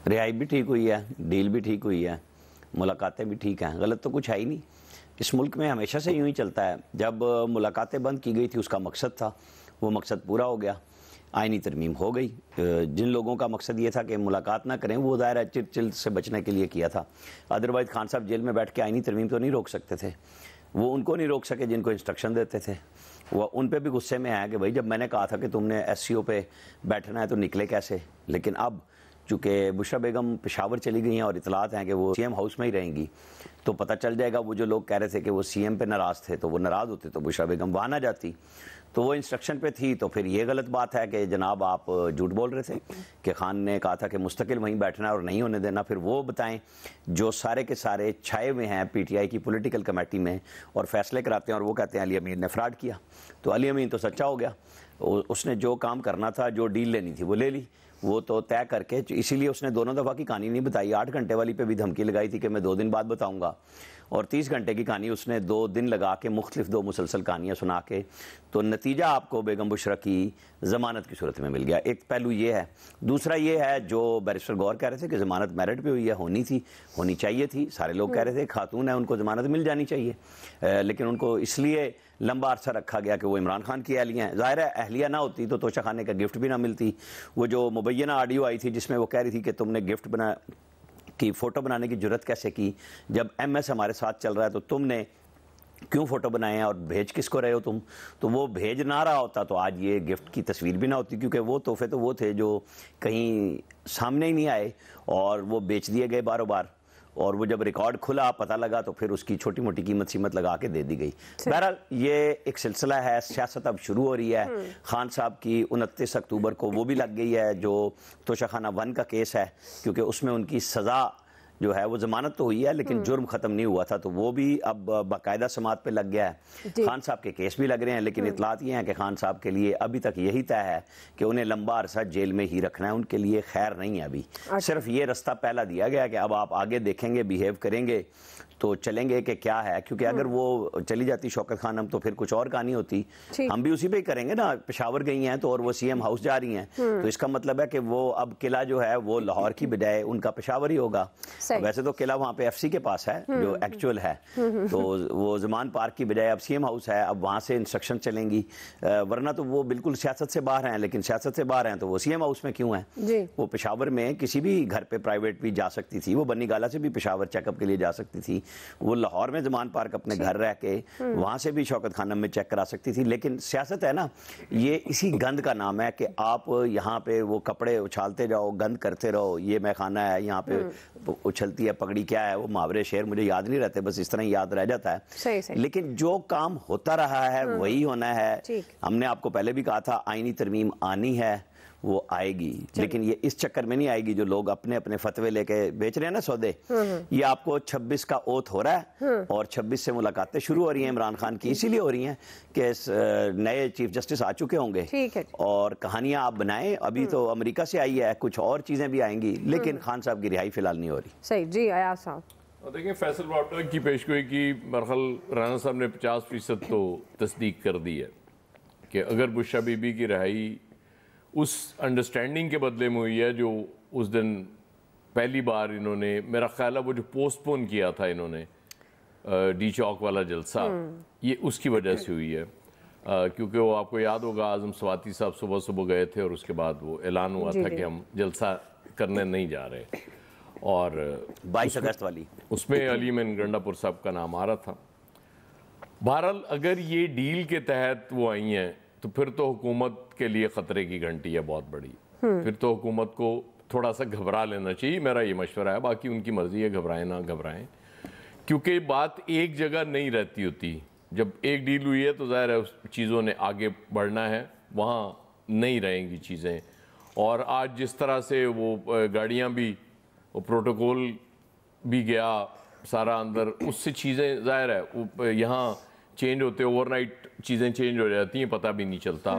رہائی بھی ٹھیک ہوئی ہے، ڈیل بھی ٹھیک ہوئی ہے، ملاقاتیں بھی ٹھیک ہیں، غلط تو کچھ ہے ہی نہیں۔ اس ملک میں ہمیشہ سے یوں ہی چلتا ہے، جب ملاقاتیں بند کی گئی تھی اس کا مقصد تھا، وہ مقصد پورا ہو گیا، آئینی ترمیم ہو گئی۔ جن لوگوں کا مقصد یہ تھا کہ ملاقات نہ کریں، وہ ظاہر ہے چل سے بچنے کے لیے کیا تھا، ادروائز خان صاحب جیل میں بیٹھ کے آئینی ترمیم تو نہیں روک سکتے تھے، وہ ان کو نہیں روک سکے جن کو انسٹرکشن دیتے تھے۔ وہ ان پہ بھی غصے میں آیا کہ بھائی جب میں نے کہا تھا کہ تم نے ایس سی او پہ بیٹھنا ہے تو نکلے کیسے؟ لیکن اب چونکہ بشرا بیگم پشاور چلی گئی ہیں اور اطلاعات ہیں کہ وہ سی ایم ہاؤس میں ہی رہیں گی، تو پتہ چل جائے گا وہ جو لوگ کہہ رہے تھے کہ وہ سی ایم پہ ناراض تھے تو وہ ناراض ہوتے تو بشرا بیگم وہاں نہ جاتی، تو وہ انسٹرکشن پہ تھی۔ تو پھر یہ غلط بات ہے کہ جناب آپ جھوٹ بول رہے تھے کہ خان نے کہا تھا کہ مستقل وہیں بیٹھنا ہے اور نہیں ہونے دینا۔ پھر وہ بتائیں جو سارے کے سارے چھائے ہوئے ہیں پی ٹی آئی کی پولیٹیکل کمیٹی میں اور فیصلے کراتے ہیں، اور وہ کہتے ہیں علی امین نے فراڈ کیا، تو علی امین تو سچا ہو گیا، اس نے جو کام کرنا تھا، جو ڈیل لینی تھی وہ لے لی، وہ تو طے کر کے، اسی لیے اس نے دونوں دفعہ کی کہانی نہیں بتائی۔ 8 گھنٹے والی پہ بھی دھمکی لگائی تھی کہ میں 2 دن بعد بتاؤں گا، اور 30 گھنٹے کی کہانی اس نے 2 دن لگا کے مختلف 2 مسلسل کہانیاں سنا کے، تو نتیجہ آپ کو بیگم بشرا کی ضمانت کی صورت میں مل گیا۔ ایک پہلو یہ ہے۔ دوسرا یہ ہے جو بیرسٹر غور کہہ رہے تھے کہ ضمانت میرٹ پہ ہوئی ہے، ہونی چاہیے تھی، سارے لوگ کہہ رہے تھے خاتون ہے ان کو ضمانت مل جانی چاہیے، لیکن ان کو اس لیے لمبا عرصہ رکھا گیا کہ وہ عمران خان کی اہلیہ ہیں۔ ظاہر ہے اہلیہ نہ ہوتی تو توشہ خانے کا گفٹ بھی نہ ملتی۔ وہ جو مبینہ آڈیو آئی تھی جس میں وہ کہہ رہی تھی کہ تم نے گفٹ کی فوٹو بنانے کی جرت کیسے کی، جب ایم ایس ہمارے ساتھ چل رہا ہے تو تم نے کیوں فوٹو بنائے ہیں اور بھیج کس کو رہے ہو تم؟ تو وہ بھیج نہ رہا ہوتا تو آج یہ گفٹ کی تصویر بھی نہ ہوتی، کیونکہ وہ تحفے تو وہ تھے جو کہیں سامنے ہی نہیں آئے اور وہ بیچ دیے گئے باروں بار، اور وہ جب ریکارڈ کھلا پتہ لگا تو پھر اس کی چھوٹی موٹی قیمت سیمت لگا کے دے دی گئی۔ بہرحال یہ ایک سلسلہ ہے، سیاست اب شروع ہو رہی ہے۔ خان صاحب کی 29 اکتوبر کو وہ بھی لگ گئی ہے جو توشہ خانہ 1 کا کیس ہے، کیونکہ اس میں ان کی سزا جو ہے وہ ضمانت تو ہوئی ہے لیکن جرم ختم نہیں ہوا تھا، تو وہ بھی اب باقاعدہ سماعت پہ لگ گیا ہے۔ خان صاحب کے کیس بھی لگ رہے ہیں، لیکن اطلاعات یہ ہیں کہ خان صاحب کے لیے ابھی تک یہی طے ہے کہ انہیں لمبا عرصہ جیل میں ہی رکھنا ہے، ان کے لیے خیر نہیں ہے ابھی۔ صرف یہ رستہ پہلا دیا گیا کہ اب آپ آگے دیکھیں گے، بیہیو کریں گے تو چلیں گے کہ کیا ہے، کیونکہ اگر وہ چلی جاتی شوکت خانم تو پھر کچھ اور کہانی ہوتی، ہم بھی اسی پہ ہی کریں گے نا۔ پشاور گئی ہیں تو اور وہ سی ایم ہاؤس جا رہی ہیں، تو اس کا مطلب ہے کہ وہ اب قلعہ جو ہے وہ لاہور کی بجائے ان کا پشاور ہی ہوگا۔ ویسے تو قلعہ وہاں پہ ایف سی کے پاس ہے جو ایکچول ہے، تو وہ زمان پارک کی بجائے اب سی ایم ہاؤس ہے، اب وہاں سے انسٹرکشن چلیں گی، ورنہ تو وہ بالکل سیاست سے باہر ہیں، لیکن سیاست سے باہر ہیں تو وہ سی ایم ہاؤس میں کیوں ہیں؟ وہ پشاور میں کسی بھی گھر پہ پرائیویٹ بھی جا سکتی تھی، وہ بنی گالا سے بھی پشاور چیک اپ کے لیے جا سکتی تھی، وہ لاہور میں زمان پارک اپنے گھر رہ کے وہاں سے بھی شوکت خانم میں چیک کرا سکتی تھی۔ لیکن سیاست ہے نا، یہ اسی گند کا نام ہے کہ آپ یہاں پہ وہ کپڑے اچھالتے جاؤ، گند کرتے رہو، یہ میں خانہ ہے، یہاں پہ اچھلتی ہے پگڑی، کیا ہے وہ محاورے شعر مجھے یاد نہیں رہتے، بس اس طرح یاد رہ جاتا ہے۔ لیکن جو کام ہوتا رہا ہے وہی ہونا ہے۔ ہم نے آپ کو پہلے بھی کہا تھا آئینی ترمیم آنی ہے، وہ آئے گی، لیکن یہ اس چکر میں نہیں آئے گی جو لوگ اپنے اپنے فتوے لے کے بیچ رہے ہیں نا سودے۔ یہ آپ کو 26 کا اوتھ ہو رہا ہے اور 26 سے ملاقاتیں شروع ہو رہی ہیں عمران خان کی، اسی لیے ہو رہی ہیں کہ نئے چیف جسٹس آ چکے ہوں گے اور کہانیاں آپ بنائیں۔ ابھی تو امریکہ سے آئی ہے، کچھ اور چیزیں بھی آئیں گی، لیکن خان صاحب کی رہائی فی الحال نہیں ہو رہی۔ صحیح جی، ایاز صاحب دیکھیں فیصل بابڑہ کی پیشگوئی کی برخل رانا صاحب نے 50% تو تصدیق کر دی ہے کہ اگر بشرا بی بی کی رہائی اس انڈرسٹینڈنگ کے بدلے میں ہوئی ہے جو اس دن پہلی بار انہوں نے، میرا خیال ہے وہ جو پوسٹ پون کیا تھا انہوں نے ڈی چوک والا جلسہ، یہ اس کی وجہ سے ہوئی ہے، کیونکہ وہ آپ کو یاد ہوگا اعظم سواتی صاحب صبح گئے تھے اور اس کے بعد وہ اعلان ہوا تھا کہ ہم جلسہ کرنے نہیں جا رہے، اور 22 اگست والی اس میں علی امین گنڈا پور صاحب کا نام آ رہا تھا۔ بہرحال اگر یہ ڈیل کے تحت وہ آئی ہیں تو پھر تو حکومت کے لیے خطرے کی گھنٹی ہے بہت بڑی، پھر تو حکومت کو تھوڑا سا گھبرا لینا چاہیے، میرا یہ مشورہ ہے، باقی ان کی مرضی ہے، گھبرائیں نہ گھبرائیں، کیونکہ بات ایک جگہ نہیں رہتی ہوتی۔ جب ایک ڈیل ہوئی ہے تو ظاہر ہے اس چیزوں نے آگے بڑھنا ہے، وہاں نہیں رہیں گی چیزیں، اور آج جس طرح سے وہ گاڑیاں بھی، وہ پروٹوکول بھی گیا سارا اندر، اس سے چیزیں ظاہر ہے یہاں چینج ہوتے، اوور نائٹ چیزیں چینج ہو جاتی ہیں، پتہ بھی نہیں چلتا۔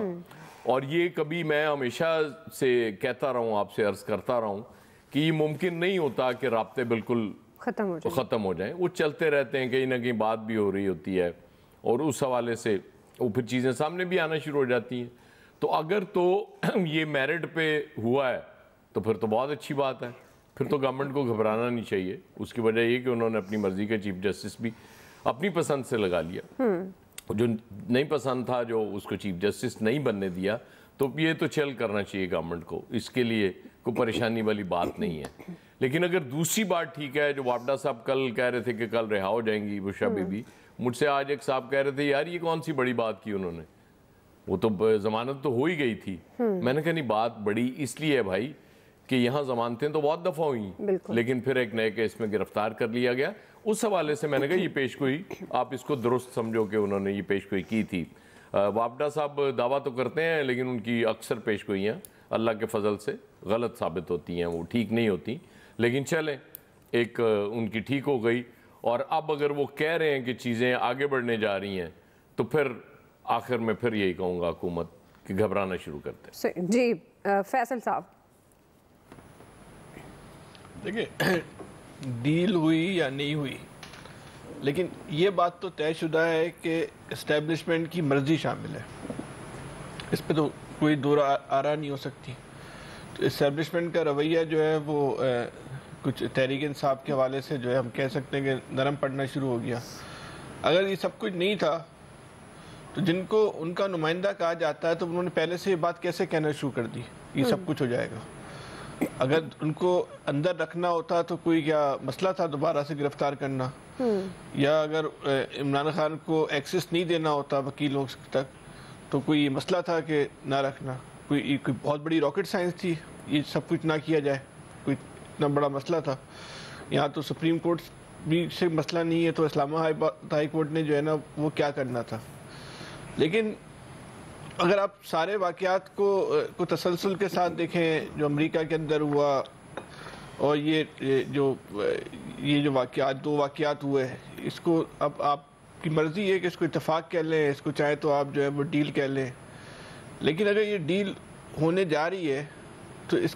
اور یہ کبھی میں ہمیشہ سے کہتا رہا ہوں، آپ سے عرض کرتا رہا ہوں کہ یہ ممکن نہیں ہوتا کہ رابطے بالکل ختم ہو جائیں، وہ چلتے رہتے ہیں، کہیں نہ کہیں بات بھی ہو رہی ہوتی ہے، اور اس حوالے سے وہ پھر چیزیں سامنے بھی آنا شروع ہو جاتی ہیں۔ تو اگر تو یہ میرٹ پہ ہوا ہے تو پھر تو بہت اچھی بات ہے، پھر تو گورنمنٹ کو گھبرانا نہیں چاہیے. اس کی وجہ یہ کہ انہوں نے اپنی مرضی کا چیف جسٹس بھی اپنی پسند سے لگا لیا. جو نہیں پسند تھا, جو اس کو چیف جسٹس نہیں بننے دیا, تو یہ تو چل کرنا چاہیے گورنمنٹ کو, اس کے لیے کوئی پریشانی والی بات نہیں ہے. لیکن اگر دوسری بات ٹھیک ہے, جو وابڈا صاحب کل کہہ رہے تھے کہ کل رہا ہو جائیں گی بشرا بی بی, مجھ سے آج ایک صاحب کہہ رہے تھے یار یہ کون سی بڑی بات کی انہوں نے, وہ تو ضمانت تو ہو ہی گئی تھی. میں نے کہا نہیں, بات بڑی اس لیے ہے بھائی کہ یہاں ضمانتیں تو بہت دفعہ ہوئیں, لیکن پھر ایک نئے کیس میں گرفتار کر لیا گیا. اس حوالے سے میں نے کہا یہ پیش گوئی آپ اس کو درست سمجھو کہ انہوں نے یہ پیش گوئی کی تھی. وابڈا صاحب دعویٰ تو کرتے ہیں لیکن ان کی اکثر پیش گوئیاں اللہ کے فضل سے غلط ثابت ہوتی ہیں, وہ ٹھیک نہیں ہوتی. لیکن چلیں, ایک ان کی ٹھیک ہو گئی, اور اب اگر وہ کہہ رہے ہیں کہ چیزیں آگے بڑھنے جا رہی ہیں تو پھر آخر میں پھر یہی کہوں گا حکومت کہ گھبرانا شروع کرتے ہیں. جی فیصل صاحب. دیکھیں, ڈیل ہوئی یا نہیں ہوئی, لیکن یہ بات تو طے شدہ ہے کہ اسٹیبلشمنٹ کی مرضی شامل ہے, اس پہ تو کوئی دور آرا نہیں ہو سکتی. تو اسٹیبلشمنٹ کا رویہ جو ہے وہ کچھ تحریک انصاف کے حوالے سے جو ہے ہم کہہ سکتے ہیں کہ نرم پڑنا شروع ہو گیا. اگر یہ سب کچھ نہیں تھا تو جن کو ان کا نمائندہ کہا جاتا ہے تو انہوں نے پہلے سے یہ بات کیسے کہنا شروع کر دی یہ سب کچھ ہو جائے گا. اگر ان کو اندر رکھنا ہوتا تو کوئی کیا مسئلہ تھا دوبارہ سے گرفتار کرنا, یا اگر عمران خان کو ایکسس نہیں دینا ہوتا وکیلوں تک تو کوئی مسئلہ تھا کہ نہ رکھنا, کوئی بہت بڑی راکٹ سائنس تھی یہ سب کچھ نہ کیا جائے, کوئی اتنا بڑا مسئلہ تھا. یہاں تو سپریم کورٹ بھی سے مسئلہ نہیں ہے تو اسلام آباد ہائی کورٹ نے جو ہے نا وہ کیا کرنا تھا. لیکن اگر آپ سارے واقعات کو تسلسل کے ساتھ دیکھیں جو امریکہ کے اندر ہوا, اور یہ جو واقعات دو واقعات ہوئے, اس کو اب آپ کی مرضی ہے کہ اس کو اتفاق کہہ لیں, اس کو چاہے تو آپ جو ہے وہ ڈیل کہہ لیں. لیکن اگر یہ ڈیل ہونے جا رہی ہے تو اس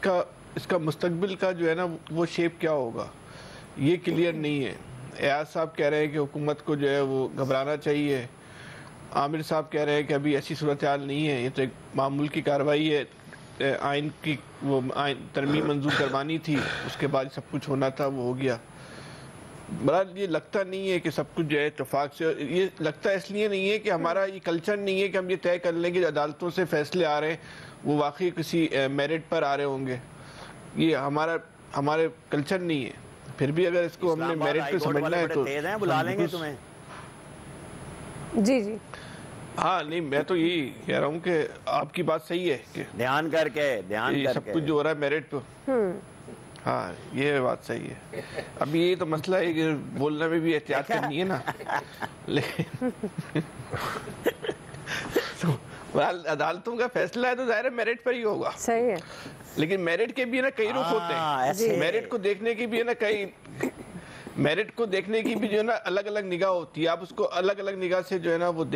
کا مستقبل کا جو ہے نا وہ شیپ کیا ہوگا یہ کلیئر نہیں ہے. ایاز صاحب کہہ رہے ہیں کہ حکومت کو جو ہے وہ گھبرانا چاہیے, عامر صاحب کہہ رہے ہیں کہ ابھی ایسی صورتحال نہیں ہے, یہ تو ایک معمول کی کارروائی ہے, آئین کی وہ ترمیم منظور کروانی تھی, اس کے بعد سب کچھ ہونا تھا وہ ہو گیا. بہرحال یہ لگتا نہیں ہے کہ سب کچھ جو ہے اتفاق سے, یہ لگتا اس لیے نہیں ہے کہ ہمارا یہ کلچر نہیں ہے کہ ہم یہ طے کر لیں کہ عدالتوں سے فیصلے آ رہے ہیں وہ واقعی کسی میرٹ پر آ رہے ہوں گے. یہ ہمارے کلچر نہیں ہے. پھر بھی اگر اس کو ہم نے میرٹ پہ سمجھنا ہے تو بلا لیں گے تمہیں. جی ہاں نہیں, میں تو یہی کہہ رہا ہوں کہ آپ کی بات صحیح ہے کہ دھیان کر کے سب کچھ جو ہو رہا ہے میرٹ پہ, ہاں یہ بات صحیح ہے. ابھی یہ تو مسئلہ ہے کہ بولنے میں بھی احتیاط کرنی ہے نا, لیکن عدالتوں کا فیصلہ ہے تو ظاہر ہے میرٹ پر ہی ہوگا. صحیح ہے. لیکن میرٹ کے بھی نا کئی رخ ہوتے ہیں, میرٹ کو دیکھنے کی بھی ہے نا میرٹ کو دیکھنے کی بھی جو ہے نا الگ الگ نگاہ ہوتی ہے, آپ اس کو الگ الگ نگاہ سے جو ہے نا وہ دیکھ